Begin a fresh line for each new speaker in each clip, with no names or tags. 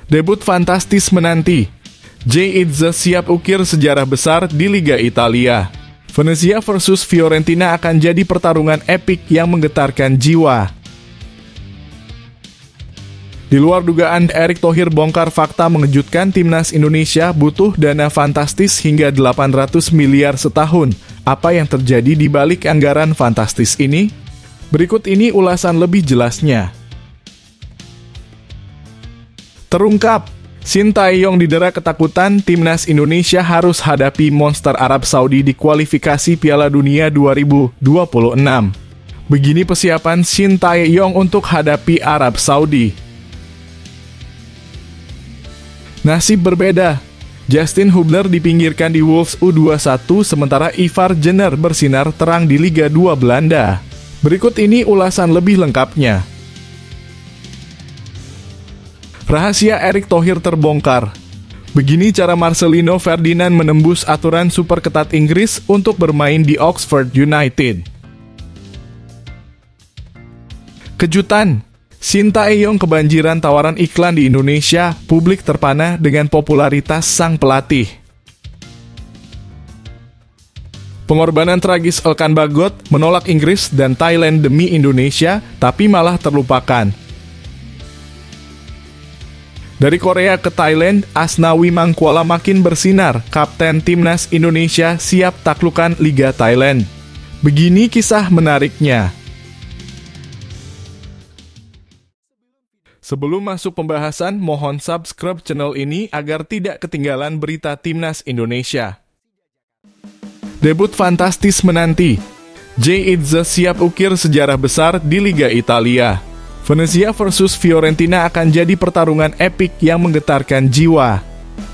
Debut fantastis menanti. Jay Itzes siap ukir sejarah besar di Liga Italia. Venezia versus Fiorentina akan jadi pertarungan epik yang menggetarkan jiwa. Di luar dugaan, Erick Thohir bongkar fakta mengejutkan timnas Indonesia butuh dana fantastis hingga 800 miliar setahun. Apa yang terjadi di balik anggaran fantastis ini? Berikut ini ulasan lebih jelasnya. Terungkap, Sintayong didera ketakutan timnas Indonesia harus hadapi monster Arab Saudi di kualifikasi Piala Dunia 2026. Begini persiapan Sintayong untuk hadapi Arab Saudi. Nasib berbeda. Justin Hubner dipinggirkan di Wolves U21 sementara Ivar Jenner bersinar terang di Liga 2 Belanda. Berikut ini ulasan lebih lengkapnya. Rahasia Erick Thohir terbongkar. Begini cara Marcelino Ferdinand menembus aturan super ketat Inggris untuk bermain di Oxford United. Kejutan, Sintayong kebanjiran tawaran iklan di Indonesia, publik terpana dengan popularitas sang pelatih. Pengorbanan tragis Elkan Bagot menolak Inggris dan Thailand demi Indonesia, tapi malah terlupakan. Dari Korea ke Thailand, Asnawi Mangkuala makin bersinar, kapten timnas Indonesia siap taklukan Liga Thailand. Begini kisah menariknya. Sebelum masuk pembahasan, mohon subscribe channel ini agar tidak ketinggalan berita timnas Indonesia. Debut fantastis menanti. Jay Itzes siap ukir sejarah besar di Liga Italia. Venezia versus Fiorentina akan jadi pertarungan epik yang menggetarkan jiwa.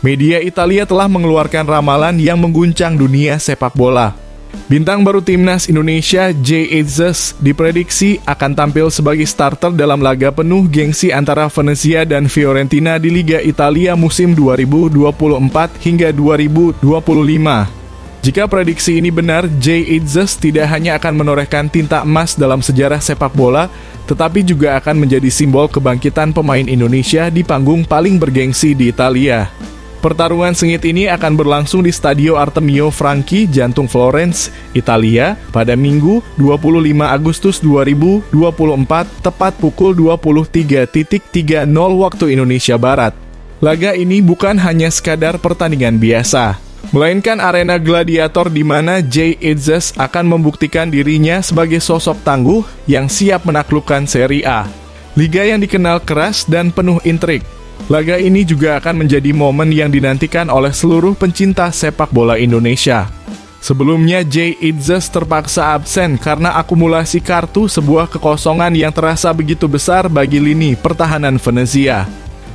Media Italia telah mengeluarkan ramalan yang mengguncang dunia sepak bola. Bintang baru timnas Indonesia, Jay Itzes, diprediksi akan tampil sebagai starter dalam laga penuh gengsi antara Venezia dan Fiorentina di Liga Italia musim 2024 hingga 2025. Jika prediksi ini benar, Jay Itzes tidak hanya akan menorehkan tinta emas dalam sejarah sepak bola, tetapi juga akan menjadi simbol kebangkitan pemain Indonesia di panggung paling bergengsi di Italia. Pertarungan sengit ini akan berlangsung di Stadio Artemio Franchi, jantung Florence, Italia, pada Minggu 25 Agustus 2024, tepat pukul 23.30 waktu Indonesia Barat. Laga ini bukan hanya sekadar pertandingan biasa, melainkan arena gladiator di mana Jay Itzes akan membuktikan dirinya sebagai sosok tangguh yang siap menaklukkan Serie A. Liga yang dikenal keras dan penuh intrik. Laga ini juga akan menjadi momen yang dinantikan oleh seluruh pencinta sepak bola Indonesia. Sebelumnya, Jay Itzes terpaksa absen karena akumulasi kartu, sebuah kekosongan yang terasa begitu besar bagi lini pertahanan Venezia.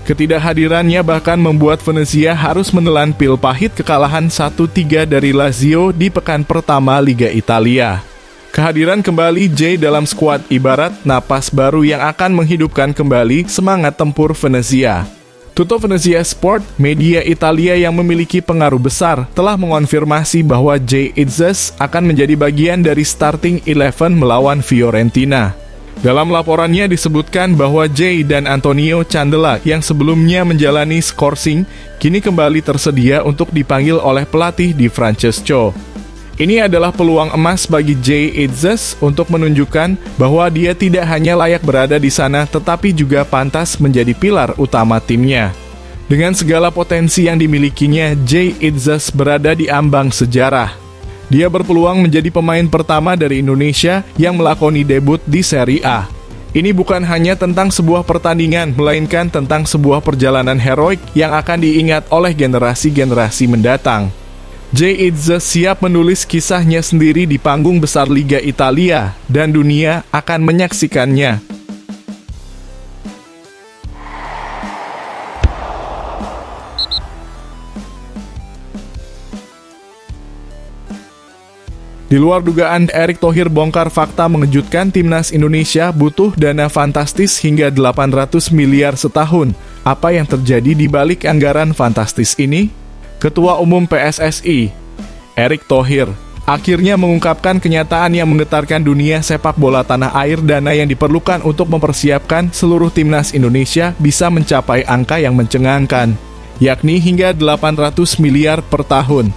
Ketidakhadirannya bahkan membuat Venezia harus menelan pil pahit kekalahan 1-3 dari Lazio di pekan pertama Liga Italia. Kehadiran kembali Jay dalam skuad ibarat napas baru yang akan menghidupkan kembali semangat tempur Venezia. Tutto Venezia Sport, media Italia yang memiliki pengaruh besar, telah mengonfirmasi bahwa Jay Itzes akan menjadi bagian dari starting 11 melawan Fiorentina. Dalam laporannya disebutkan bahwa Jay dan Antonio Candela yang sebelumnya menjalani skorsing, kini kembali tersedia untuk dipanggil oleh pelatih Di Francesco. Ini adalah peluang emas bagi Jay Itzes untuk menunjukkan bahwa dia tidak hanya layak berada di sana tetapi juga pantas menjadi pilar utama timnya. Dengan segala potensi yang dimilikinya, Jay Itzes berada di ambang sejarah. Dia berpeluang menjadi pemain pertama dari Indonesia yang melakoni debut di Serie A. Ini bukan hanya tentang sebuah pertandingan, melainkan tentang sebuah perjalanan heroik yang akan diingat oleh generasi-generasi mendatang. Jay Itzes siap menulis kisahnya sendiri di panggung besar Liga Italia, dan dunia akan menyaksikannya. Di luar dugaan, Erick Thohir bongkar fakta mengejutkan timnas Indonesia butuh dana fantastis hingga 800 miliar setahun. Apa yang terjadi di balik anggaran fantastis ini? Ketua Umum PSSI, Erick Thohir, akhirnya mengungkapkan kenyataan yang menggetarkan dunia sepak bola tanah air. Dana yang diperlukan untuk mempersiapkan seluruh timnas Indonesia bisa mencapai angka yang mencengangkan, yakni hingga 800 miliar per tahun.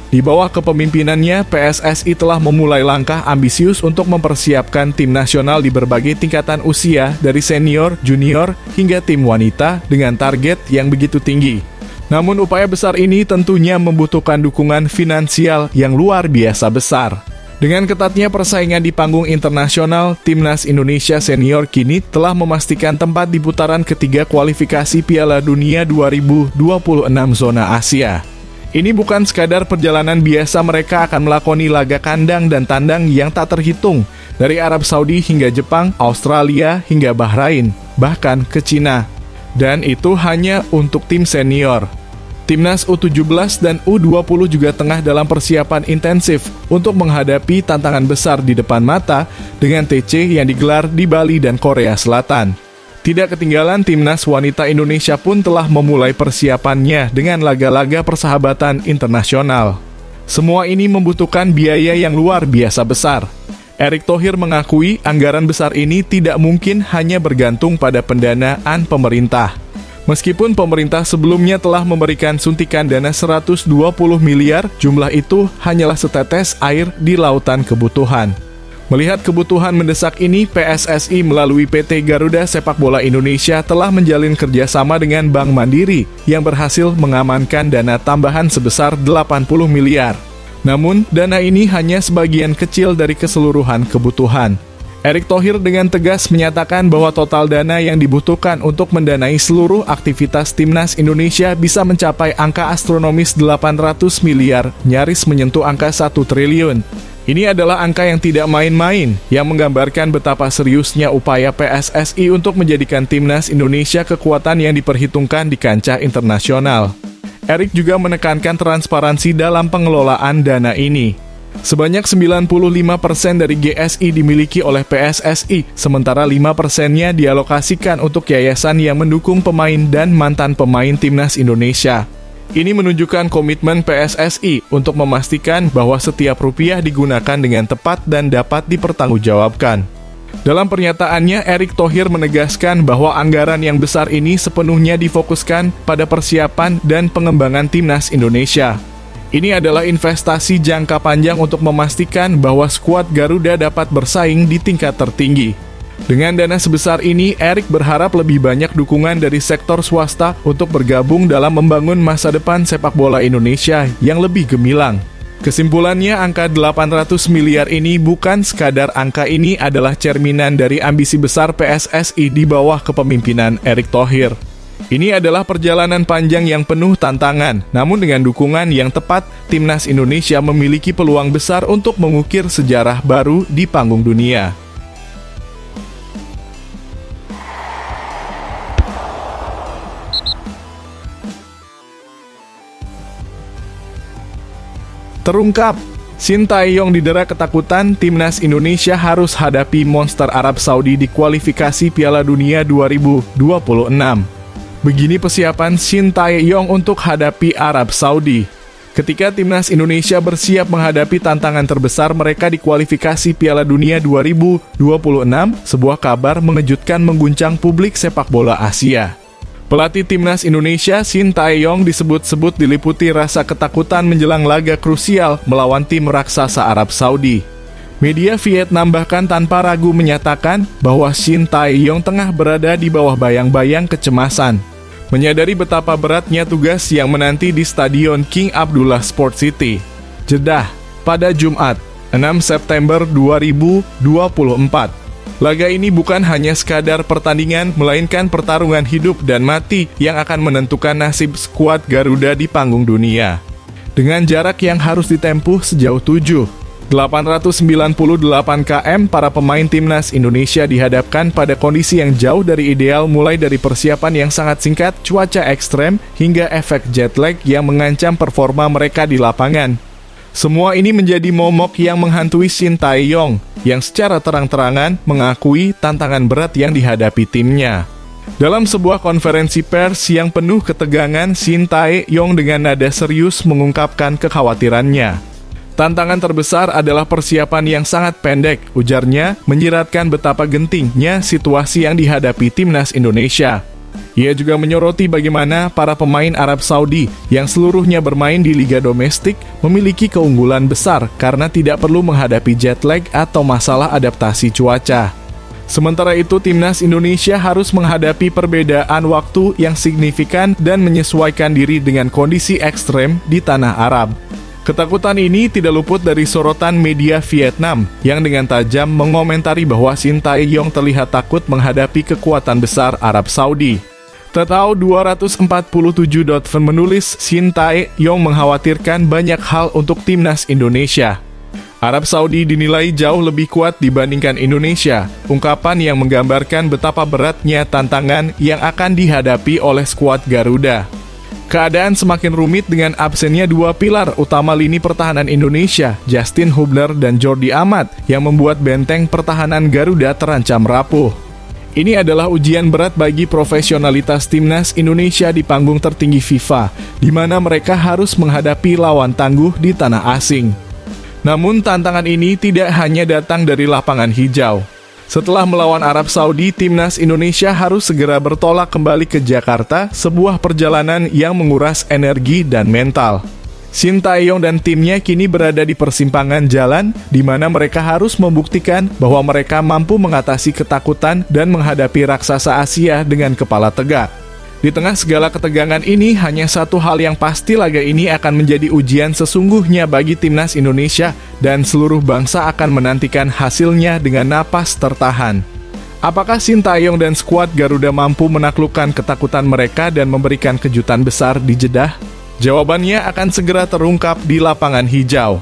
Di bawah kepemimpinannya, PSSI telah memulai langkah ambisius untuk mempersiapkan tim nasional di berbagai tingkatan usia, dari senior, junior, hingga tim wanita dengan target yang begitu tinggi. Namun upaya besar ini tentunya membutuhkan dukungan finansial yang luar biasa besar. Dengan ketatnya persaingan di panggung internasional, Timnas Indonesia Senior kini telah memastikan tempat di putaran ketiga kualifikasi Piala Dunia 2026 zona Asia. Ini bukan sekadar perjalanan biasa, mereka akan melakoni laga kandang dan tandang yang tak terhitung, dari Arab Saudi hingga Jepang, Australia hingga Bahrain, bahkan ke Cina. Dan itu hanya untuk tim senior. Timnas U17 dan U20 juga tengah dalam persiapan intensif untuk menghadapi tantangan besar di depan mata dengan TC yang digelar di Bali dan Korea Selatan. Tidak ketinggalan, timnas wanita Indonesia pun telah memulai persiapannya dengan laga-laga persahabatan internasional. Semua ini membutuhkan biaya yang luar biasa besar. Erick Thohir mengakui anggaran besar ini tidak mungkin hanya bergantung pada pendanaan pemerintah. Meskipun pemerintah sebelumnya telah memberikan suntikan dana 120 miliar, jumlah itu hanyalah setetes air di lautan kebutuhan. Melihat kebutuhan mendesak ini, PSSI melalui PT Garuda Sepak Bola Indonesia telah menjalin kerjasama dengan Bank Mandiri yang berhasil mengamankan dana tambahan sebesar 80 miliar. Namun, dana ini hanya sebagian kecil dari keseluruhan kebutuhan. Erick Thohir dengan tegas menyatakan bahwa total dana yang dibutuhkan untuk mendanai seluruh aktivitas timnas Indonesia bisa mencapai angka astronomis 800 miliar, nyaris menyentuh angka 1 triliun. Ini adalah angka yang tidak main-main, yang menggambarkan betapa seriusnya upaya PSSI untuk menjadikan timnas Indonesia kekuatan yang diperhitungkan di kancah internasional. Erick juga menekankan transparansi dalam pengelolaan dana ini. Sebanyak 95% dari GSI dimiliki oleh PSSI, sementara 5%-nya dialokasikan untuk yayasan yang mendukung pemain dan mantan pemain timnas Indonesia. Ini menunjukkan komitmen PSSI untuk memastikan bahwa setiap rupiah digunakan dengan tepat dan dapat dipertanggungjawabkan. Dalam pernyataannya, Erick Thohir menegaskan bahwa anggaran yang besar ini sepenuhnya difokuskan pada persiapan dan pengembangan timnas Indonesia. Ini adalah investasi jangka panjang untuk memastikan bahwa skuad Garuda dapat bersaing di tingkat tertinggi. Dengan dana sebesar ini, Erick berharap lebih banyak dukungan dari sektor swasta untuk bergabung dalam membangun masa depan sepak bola Indonesia yang lebih gemilang. Kesimpulannya, angka 800 miliar ini bukan sekadar angka, ini adalah cerminan dari ambisi besar PSSI di bawah kepemimpinan Erick Thohir. Ini adalah perjalanan panjang yang penuh tantangan, namun dengan dukungan yang tepat, timnas Indonesia memiliki peluang besar untuk mengukir sejarah baru di panggung dunia. Terungkap, Shin Tae-yong didera ketakutan, timnas Indonesia harus hadapi monster Arab Saudi di kualifikasi Piala Dunia 2026. Begini persiapan Shin Tae-yong untuk hadapi Arab Saudi. Ketika timnas Indonesia bersiap menghadapi tantangan terbesar mereka di kualifikasi Piala Dunia 2026, sebuah kabar mengejutkan mengguncang publik sepak bola Asia. Pelatih timnas Indonesia Shin Tae-yong disebut-sebut diliputi rasa ketakutan menjelang laga krusial melawan tim raksasa Arab Saudi. Media Vietnam bahkan tanpa ragu menyatakan bahwa Shin Tae-yong tengah berada di bawah bayang-bayang kecemasan. Menyadari betapa beratnya tugas yang menanti di Stadion King Abdullah Sport City, Jeddah, pada Jumat, 6 September 2024. Laga ini bukan hanya sekadar pertandingan, melainkan pertarungan hidup dan mati yang akan menentukan nasib skuad Garuda di panggung dunia. Dengan jarak yang harus ditempuh sejauh 898 km, para pemain timnas Indonesia dihadapkan pada kondisi yang jauh dari ideal, mulai dari persiapan yang sangat singkat, cuaca ekstrem, hingga efek jet lag yang mengancam performa mereka di lapangan. Semua ini menjadi momok yang menghantui Shin Tae-yong, yang secara terang-terangan mengakui tantangan berat yang dihadapi timnya. Dalam sebuah konferensi pers yang penuh ketegangan, Shin Tae-yong dengan nada serius mengungkapkan kekhawatirannya. Tantangan terbesar adalah persiapan yang sangat pendek, ujarnya, menyiratkan betapa gentingnya situasi yang dihadapi timnas Indonesia. Ia juga menyoroti bagaimana para pemain Arab Saudi yang seluruhnya bermain di liga domestik memiliki keunggulan besar karena tidak perlu menghadapi jet lag atau masalah adaptasi cuaca. Sementara itu, timnas Indonesia harus menghadapi perbedaan waktu yang signifikan dan menyesuaikan diri dengan kondisi ekstrem di tanah Arab. Ketakutan ini tidak luput dari sorotan media Vietnam yang dengan tajam mengomentari bahwa Shin Tae-yong terlihat takut menghadapi kekuatan besar Arab Saudi. Tetau 247.com menulis Shin Tae-yong mengkhawatirkan banyak hal untuk timnas Indonesia. Arab Saudi dinilai jauh lebih kuat dibandingkan Indonesia, ungkapan yang menggambarkan betapa beratnya tantangan yang akan dihadapi oleh skuad Garuda. Keadaan semakin rumit dengan absennya dua pilar utama lini pertahanan Indonesia, Justin Hubner dan Jordi Amat, yang membuat benteng pertahanan Garuda terancam rapuh. Ini adalah ujian berat bagi profesionalitas timnas Indonesia di panggung tertinggi FIFA, di mana mereka harus menghadapi lawan tangguh di tanah asing. Namun tantangan ini tidak hanya datang dari lapangan hijau. Setelah melawan Arab Saudi, timnas Indonesia harus segera bertolak kembali ke Jakarta, sebuah perjalanan yang menguras energi dan mental. Shin Tae-yong dan timnya kini berada di persimpangan jalan, di mana mereka harus membuktikan bahwa mereka mampu mengatasi ketakutan dan menghadapi raksasa Asia dengan kepala tegak. Di tengah segala ketegangan ini, hanya satu hal yang pasti, laga ini akan menjadi ujian sesungguhnya bagi timnas Indonesia dan seluruh bangsa akan menantikan hasilnya dengan napas tertahan. Apakah Shin Tae-yong dan skuad Garuda mampu menaklukkan ketakutan mereka dan memberikan kejutan besar di Jeddah? Jawabannya akan segera terungkap di lapangan hijau.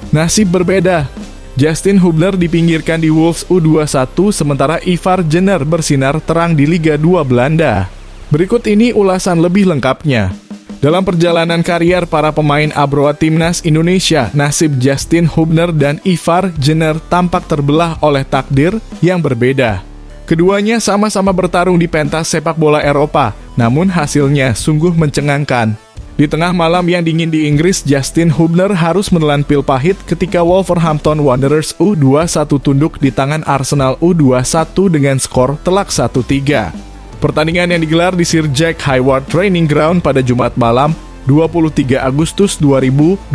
Nasib berbeda. Justin Hubner dipinggirkan di Wolves U21 sementara Ivar Jenner bersinar terang di Liga 2 Belanda. Berikut ini ulasan lebih lengkapnya. Dalam perjalanan karier para pemain Abroa timnas Indonesia, nasib Justin Hubner dan Ivar Jenner tampak terbelah oleh takdir yang berbeda. Keduanya sama-sama bertarung di pentas sepak bola Eropa, namun hasilnya sungguh mencengangkan. Di tengah malam yang dingin di Inggris, Justin Hubner harus menelan pil pahit ketika Wolverhampton Wanderers U21 tunduk di tangan Arsenal U21 dengan skor telak 1-3. Pertandingan yang digelar di Sir Jack Hayward Training Ground pada Jumat malam, 23 Agustus 2024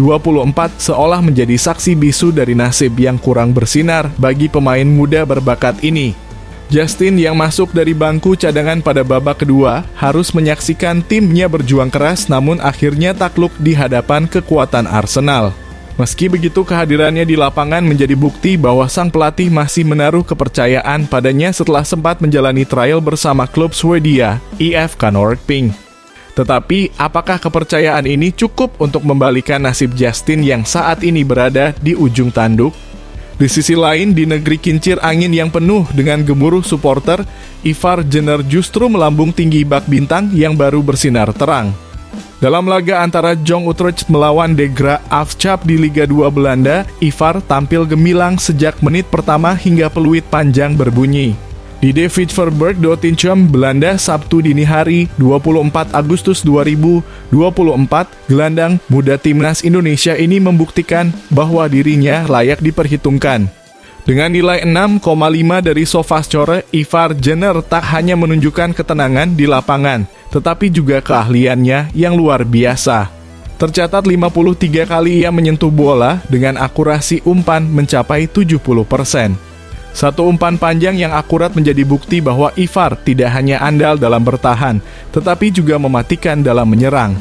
seolah menjadi saksi bisu dari nasib yang kurang bersinar bagi pemain muda berbakat ini. Justin yang masuk dari bangku cadangan pada babak kedua harus menyaksikan timnya berjuang keras namun akhirnya takluk di hadapan kekuatan Arsenal. Meski begitu, kehadirannya di lapangan menjadi bukti bahwa sang pelatih masih menaruh kepercayaan padanya setelah sempat menjalani trial bersama klub Swedia, IFK Norrköping. Tetapi, apakah kepercayaan ini cukup untuk membalikan nasib Justin yang saat ini berada di ujung tanduk? Di sisi lain, di negeri kincir angin yang penuh dengan gemuruh supporter, Ivar Jenner justru melambung tinggi bak bintang yang baru bersinar terang. Dalam laga antara Jong Utrecht melawan De Graaf Afschap di Liga 2 Belanda, Ivar tampil gemilang sejak menit pertama hingga peluit panjang berbunyi. Di De Vitverburg-Doetinchem, Belanda, Sabtu dini hari, 24 Agustus 2024, gelandang muda timnas Indonesia ini membuktikan bahwa dirinya layak diperhitungkan. Dengan nilai 6,5 dari SofaScore, Ivar Jenner tak hanya menunjukkan ketenangan di lapangan, tetapi juga keahliannya yang luar biasa. Tercatat 53 kali ia menyentuh bola dengan akurasi umpan mencapai 70%. Satu umpan panjang yang akurat menjadi bukti bahwa Ivar tidak hanya andal dalam bertahan, tetapi juga mematikan dalam menyerang.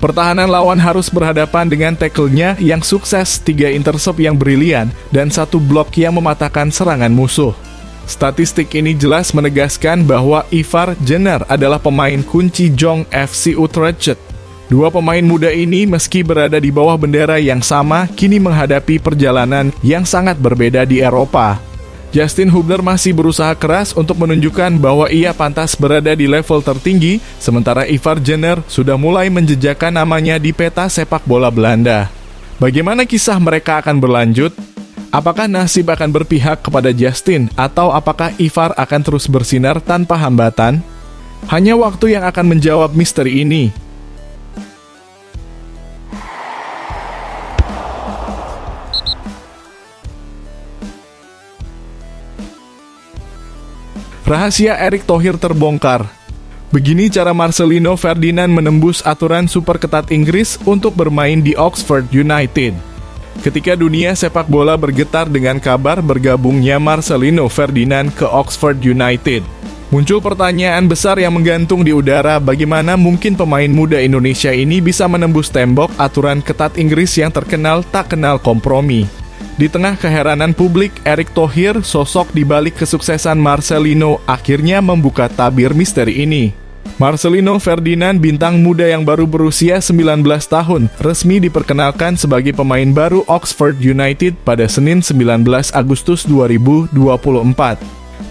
Pertahanan lawan harus berhadapan dengan tackle-nya yang sukses, 3 intercept yang brilian, dan 1 blok yang mematahkan serangan musuh. Statistik ini jelas menegaskan bahwa Ivar Jenner adalah pemain kunci Jong FC Utrecht. Dua pemain muda ini meski berada di bawah bendera yang sama, kini menghadapi perjalanan yang sangat berbeda di Eropa. Justin Hubner masih berusaha keras untuk menunjukkan bahwa ia pantas berada di level tertinggi, sementara Ivar Jenner sudah mulai menjejakkan namanya di peta sepak bola Belanda. Bagaimana kisah mereka akan berlanjut? Apakah nasib akan berpihak kepada Justin atau apakah Ivar akan terus bersinar tanpa hambatan? Hanya waktu yang akan menjawab misteri ini. Rahasia Erick Thohir terbongkar. Begini cara Marcelino Ferdinand menembus aturan super ketat Inggris untuk bermain di Oxford United. Ketika dunia sepak bola bergetar dengan kabar bergabungnya Marcelino Ferdinand ke Oxford United, muncul pertanyaan besar yang menggantung di udara, bagaimana mungkin pemain muda Indonesia ini bisa menembus tembok aturan ketat Inggris yang terkenal tak kenal kompromi. Di tengah keheranan publik, Erick Thohir, sosok di balik kesuksesan Marcelino, akhirnya membuka tabir misteri ini. Marcelino Ferdinand, bintang muda yang baru berusia 19 tahun, resmi diperkenalkan sebagai pemain baru Oxford United pada Senin 19 Agustus 2024.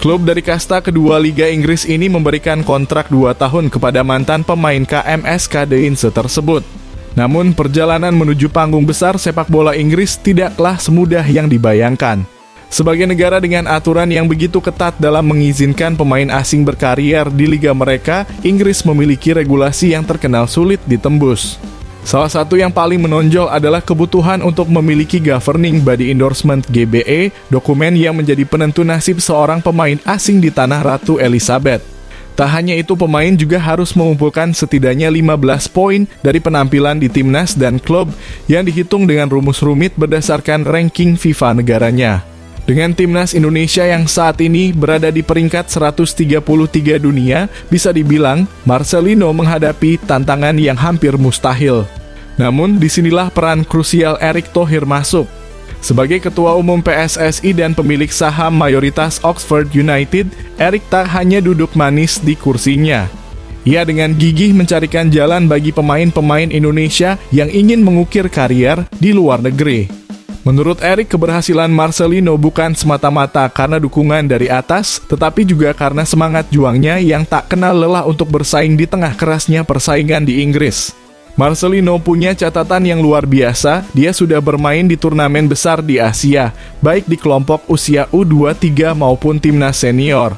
Klub dari kasta kedua Liga Inggris ini memberikan kontrak 2 tahun kepada mantan pemain KMS Kadeinse tersebut. Namun, perjalanan menuju panggung besar sepak bola Inggris tidaklah semudah yang dibayangkan. Sebagai negara dengan aturan yang begitu ketat dalam mengizinkan pemain asing berkarier di liga mereka, Inggris memiliki regulasi yang terkenal sulit ditembus. Salah satu yang paling menonjol adalah kebutuhan untuk memiliki Governing Body Endorsement (GBE), dokumen yang menjadi penentu nasib seorang pemain asing di tanah Ratu Elizabeth. Tak hanya itu, pemain juga harus mengumpulkan setidaknya 15 poin dari penampilan di timnas dan klub yang dihitung dengan rumus rumit berdasarkan ranking FIFA negaranya. Dengan timnas Indonesia yang saat ini berada di peringkat 133 dunia, bisa dibilang Marcelino menghadapi tantangan yang hampir mustahil. Namun, disinilah peran krusial Erick Thohir masuk. Sebagai Ketua Umum PSSI dan pemilik saham mayoritas Oxford United, Erick tak hanya duduk manis di kursinya. Ia dengan gigih mencarikan jalan bagi pemain-pemain Indonesia yang ingin mengukir karier di luar negeri. Menurut Erick, keberhasilan Marcelino bukan semata-mata karena dukungan dari atas, tetapi juga karena semangat juangnya yang tak kenal lelah untuk bersaing di tengah kerasnya persaingan di Inggris. Marcelino punya catatan yang luar biasa, dia sudah bermain di turnamen besar di Asia, baik di kelompok usia U23 maupun timnas senior.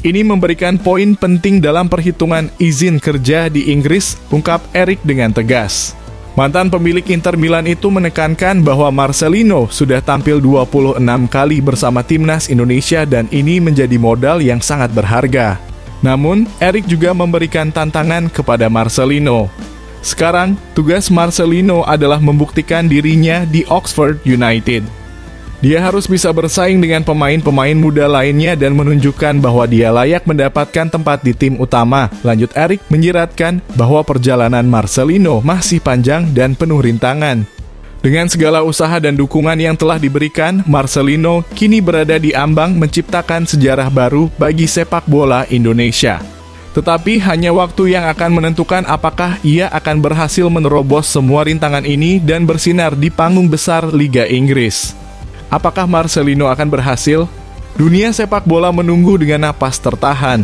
Ini memberikan poin penting dalam perhitungan izin kerja di Inggris, ungkap Erick dengan tegas. Mantan pemilik Inter Milan itu menekankan bahwa Marcelino sudah tampil 26 kali bersama timnas Indonesia dan ini menjadi modal yang sangat berharga. Namun, Erick juga memberikan tantangan kepada Marcelino. Sekarang, tugas Marcelino adalah membuktikan dirinya di Oxford United. Dia harus bisa bersaing dengan pemain-pemain muda lainnya dan menunjukkan bahwa dia layak mendapatkan tempat di tim utama. Lanjut Erick menyiratkan bahwa perjalanan Marcelino masih panjang dan penuh rintangan. Dengan segala usaha dan dukungan yang telah diberikan, Marcelino kini berada di ambang menciptakan sejarah baru bagi sepak bola Indonesia. Tetapi hanya waktu yang akan menentukan apakah ia akan berhasil menerobos semua rintangan ini dan bersinar di panggung besar Liga Inggris. Apakah Marcelino akan berhasil? Dunia sepak bola menunggu dengan napas tertahan.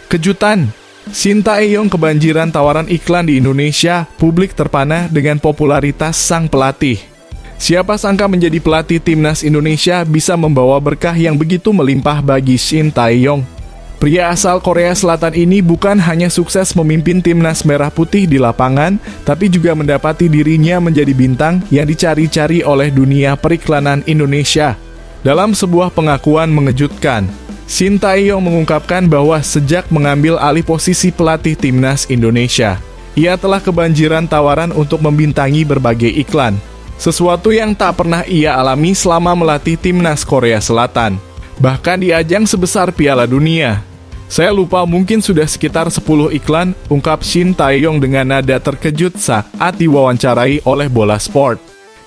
Kejutan, Sintayong kebanjiran tawaran iklan di Indonesia, publik terpana dengan popularitas sang pelatih. Siapa sangka menjadi pelatih timnas Indonesia bisa membawa berkah yang begitu melimpah bagi Sintayong. Pria asal Korea Selatan ini bukan hanya sukses memimpin timnas merah putih di lapangan, tapi juga mendapati dirinya menjadi bintang yang dicari-cari oleh dunia periklanan Indonesia. Dalam sebuah pengakuan mengejutkan, Sintayong mengungkapkan bahwa sejak mengambil alih posisi pelatih timnas Indonesia, ia telah kebanjiran tawaran untuk membintangi berbagai iklan. Sesuatu yang tak pernah ia alami selama melatih timnas Korea Selatan, bahkan di ajang sebesar Piala Dunia. Saya lupa, mungkin sudah sekitar 10 iklan, ungkap Sintayong dengan nada terkejut saat diwawancarai oleh Bola Sport.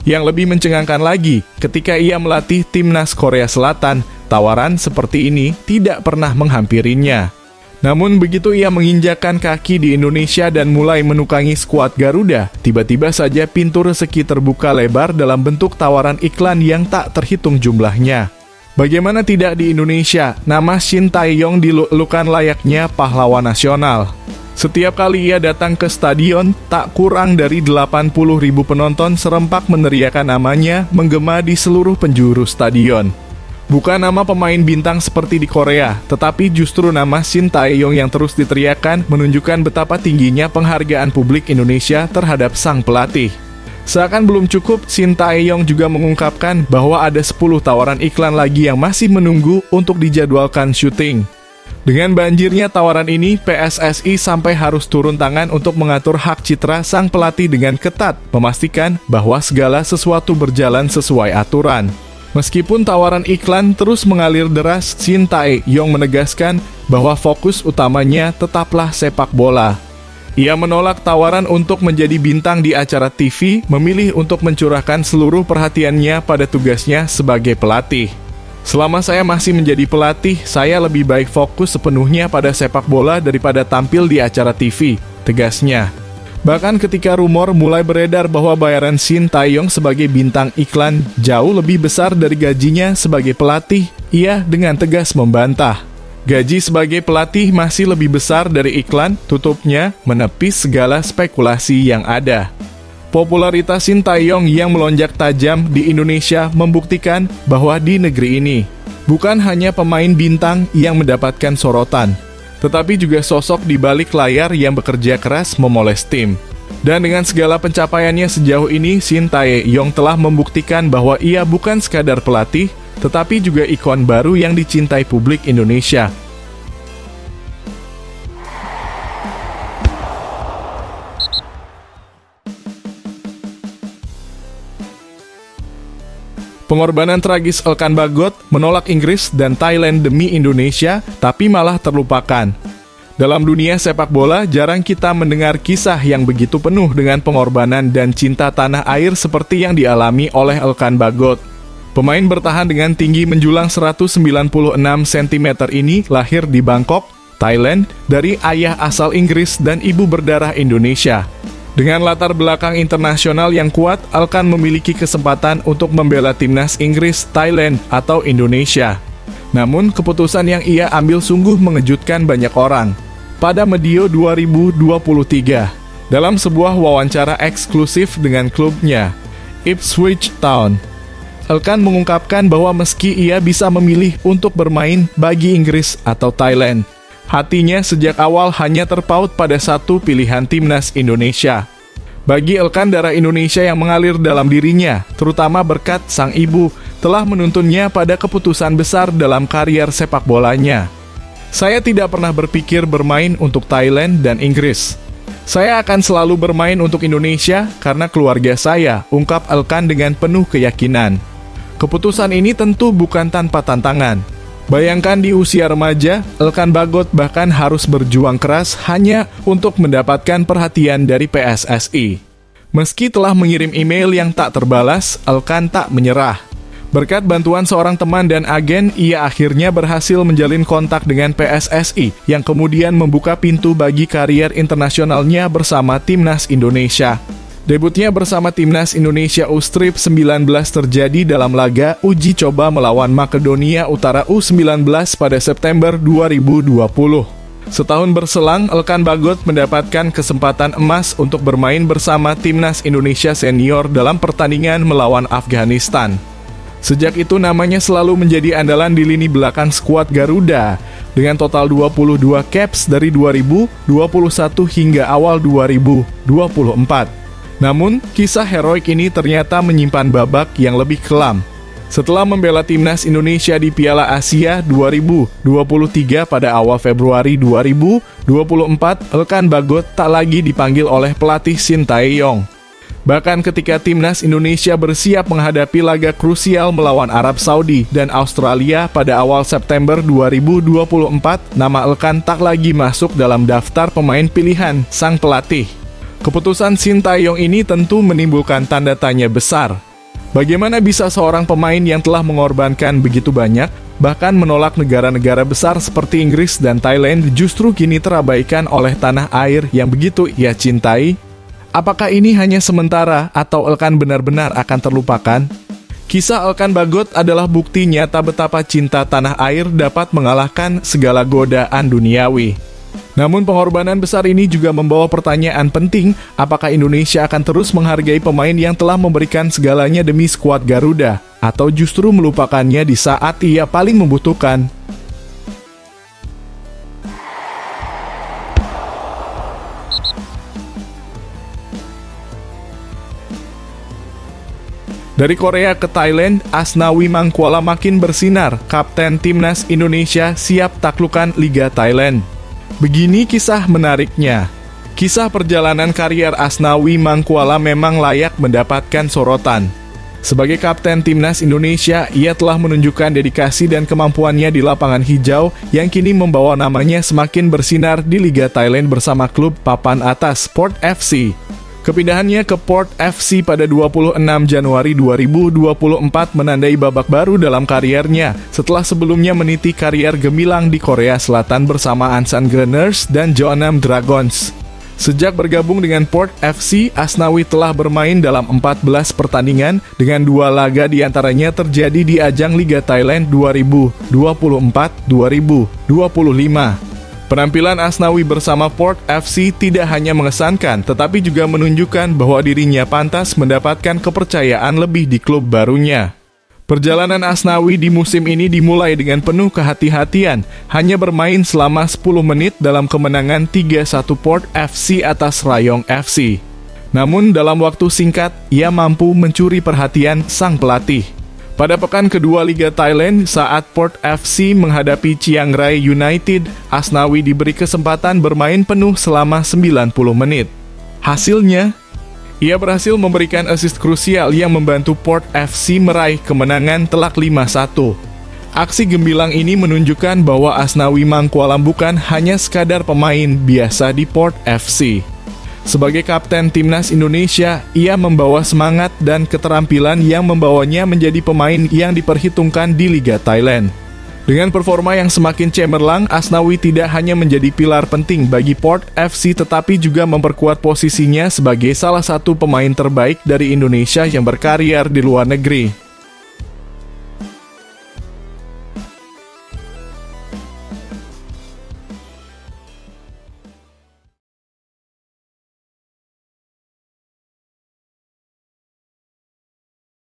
Yang lebih mencengangkan lagi, ketika ia melatih timnas Korea Selatan, tawaran seperti ini tidak pernah menghampirinya. Namun begitu ia menginjakkan kaki di Indonesia dan mulai menukangi skuad Garuda, tiba-tiba saja pintu rezeki terbuka lebar dalam bentuk tawaran iklan yang tak terhitung jumlahnya. Bagaimana tidak di Indonesia, nama Shin Tae-yong dilulukan layaknya pahlawan nasional. Setiap kali ia datang ke stadion, tak kurang dari 80.000 penonton serempak meneriakan namanya menggema di seluruh penjuru stadion. Bukan nama pemain bintang seperti di Korea, tetapi justru nama Shin Tae-yong yang terus diteriakan menunjukkan betapa tingginya penghargaan publik Indonesia terhadap sang pelatih. Seakan belum cukup, Shin Tae-yong juga mengungkapkan bahwa ada 10 tawaran iklan lagi yang masih menunggu untuk dijadwalkan syuting. Dengan banjirnya tawaran ini, PSSI sampai harus turun tangan untuk mengatur hak citra sang pelatih dengan ketat, memastikan bahwa segala sesuatu berjalan sesuai aturan. Meskipun tawaran iklan terus mengalir deras, Shin Tae-yong menegaskan bahwa fokus utamanya tetaplah sepak bola. Ia menolak tawaran untuk menjadi bintang di acara TV, memilih untuk mencurahkan seluruh perhatiannya pada tugasnya sebagai pelatih. Selama saya masih menjadi pelatih, saya lebih baik fokus sepenuhnya pada sepak bola daripada tampil di acara TV, tegasnya. Bahkan ketika rumor mulai beredar bahwa bayaran Shin Tae-yong sebagai bintang iklan jauh lebih besar dari gajinya sebagai pelatih, ia dengan tegas membantah. Gaji sebagai pelatih masih lebih besar dari iklan, tutupnya menepis segala spekulasi yang ada. Popularitas Shin Tae-yong yang melonjak tajam di Indonesia membuktikan bahwa di negeri ini bukan hanya pemain bintang yang mendapatkan sorotan, tetapi juga sosok di balik layar yang bekerja keras memoles tim. Dan dengan segala pencapaiannya sejauh ini, Shin Tae-yong telah membuktikan bahwa ia bukan sekadar pelatih, tetapi juga ikon baru yang dicintai publik Indonesia. Pengorbanan tragis Elkan Bagot menolak Inggris dan Thailand demi Indonesia, tapi malah terlupakan. Dalam dunia sepak bola, jarang kita mendengar kisah yang begitu penuh dengan pengorbanan dan cinta tanah air seperti yang dialami oleh Elkan Bagot. Pemain bertahan dengan tinggi menjulang 196 cm ini lahir di Bangkok, Thailand, dari ayah asal Inggris dan ibu berdarah Indonesia. Dengan latar belakang internasional yang kuat, Elkan memiliki kesempatan untuk membela timnas Inggris, Thailand, atau Indonesia. Namun, keputusan yang ia ambil sungguh mengejutkan banyak orang. Pada medio 2023, dalam sebuah wawancara eksklusif dengan klubnya, Ipswich Town, Elkan mengungkapkan bahwa meski ia bisa memilih untuk bermain bagi Inggris atau Thailand, hatinya sejak awal hanya terpaut pada satu pilihan timnas Indonesia. Bagi Elkan, darah Indonesia yang mengalir dalam dirinya, terutama berkat sang ibu, telah menuntunnya pada keputusan besar dalam karier sepak bolanya. Saya tidak pernah berpikir bermain untuk Thailand dan Inggris. Saya akan selalu bermain untuk Indonesia karena keluarga saya, ungkap Elkan dengan penuh keyakinan. Keputusan ini tentu bukan tanpa tantangan. Bayangkan di usia remaja, Elkan Bagot bahkan harus berjuang keras hanya untuk mendapatkan perhatian dari PSSI. Meski telah mengirim email yang tak terbalas, Elkan tak menyerah. Berkat bantuan seorang teman dan agen, ia akhirnya berhasil menjalin kontak dengan PSSI yang kemudian membuka pintu bagi karier internasionalnya bersama Timnas Indonesia. Debutnya bersama Timnas Indonesia U19 terjadi dalam laga uji coba melawan Makedonia Utara U19 pada September 2020. Setahun berselang, Elkan Bagot mendapatkan kesempatan emas untuk bermain bersama Timnas Indonesia Senior dalam pertandingan melawan Afghanistan. Sejak itu namanya selalu menjadi andalan di lini belakang skuad Garuda, dengan total 22 caps dari 2021 hingga awal 2024. Namun, kisah heroik ini ternyata menyimpan babak yang lebih kelam. Setelah membela Timnas Indonesia di Piala Asia 2023 pada awal Februari 2024, Elkan Bagot tak lagi dipanggil oleh pelatih Shin Tae-yong. Bahkan ketika Timnas Indonesia bersiap menghadapi laga krusial melawan Arab Saudi dan Australia pada awal September 2024, nama Elkan tak lagi masuk dalam daftar pemain pilihan sang pelatih. Keputusan Shin Tae-yong ini tentu menimbulkan tanda tanya besar. Bagaimana bisa seorang pemain yang telah mengorbankan begitu banyak, bahkan menolak negara-negara besar seperti Inggris dan Thailand, justru kini terabaikan oleh tanah air yang begitu ia cintai? Apakah ini hanya sementara atau Elkan benar-benar akan terlupakan? Kisah Elkan Bagot adalah bukti nyata betapa cinta tanah air dapat mengalahkan segala godaan duniawi. Namun pengorbanan besar ini juga membawa pertanyaan penting, apakah Indonesia akan terus menghargai pemain yang telah memberikan segalanya demi skuad Garuda, atau justru melupakannya di saat ia paling membutuhkan? Dari Korea ke Thailand, Asnawi Mangkuala makin bersinar. Kapten Timnas Indonesia siap taklukan Liga Thailand. Begini kisah menariknya. Kisah perjalanan karier Asnawi Mangkuala memang layak mendapatkan sorotan. Sebagai Kapten Timnas Indonesia, ia telah menunjukkan dedikasi dan kemampuannya di lapangan hijau yang kini membawa namanya semakin bersinar di Liga Thailand bersama klub papan atas Port FC. Kepindahannya ke Port FC pada 26 Januari 2024 menandai babak baru dalam kariernya setelah sebelumnya meniti karier gemilang di Korea Selatan bersama Ansan Gunners dan Jeonnam Dragons. Sejak bergabung dengan Port FC, Asnawi telah bermain dalam 14 pertandingan dengan 2 laga diantaranya terjadi di ajang Liga Thailand 2024-2025. Penampilan Asnawi bersama Port FC tidak hanya mengesankan, tetapi juga menunjukkan bahwa dirinya pantas mendapatkan kepercayaan lebih di klub barunya. Perjalanan Asnawi di musim ini dimulai dengan penuh kehati-hatian, hanya bermain selama 10 menit dalam kemenangan 3-1 Port FC atas Rayong FC. Namun dalam waktu singkat, ia mampu mencuri perhatian sang pelatih. Pada pekan kedua Liga Thailand, saat Port FC menghadapi Chiang Rai United, Asnawi diberi kesempatan bermain penuh selama 90 menit. Hasilnya, ia berhasil memberikan assist krusial yang membantu Port FC meraih kemenangan telak 5-1. Aksi gemilang ini menunjukkan bahwa Asnawi Mangkuala bukan hanya sekadar pemain biasa di Port FC. Sebagai Kapten Timnas Indonesia, ia membawa semangat dan keterampilan yang membawanya menjadi pemain yang diperhitungkan di Liga Thailand. Dengan performa yang semakin cemerlang, Asnawi tidak hanya menjadi pilar penting bagi Port FC tetapi juga memperkuat posisinya sebagai salah satu pemain terbaik dari Indonesia yang berkarier di luar negeri.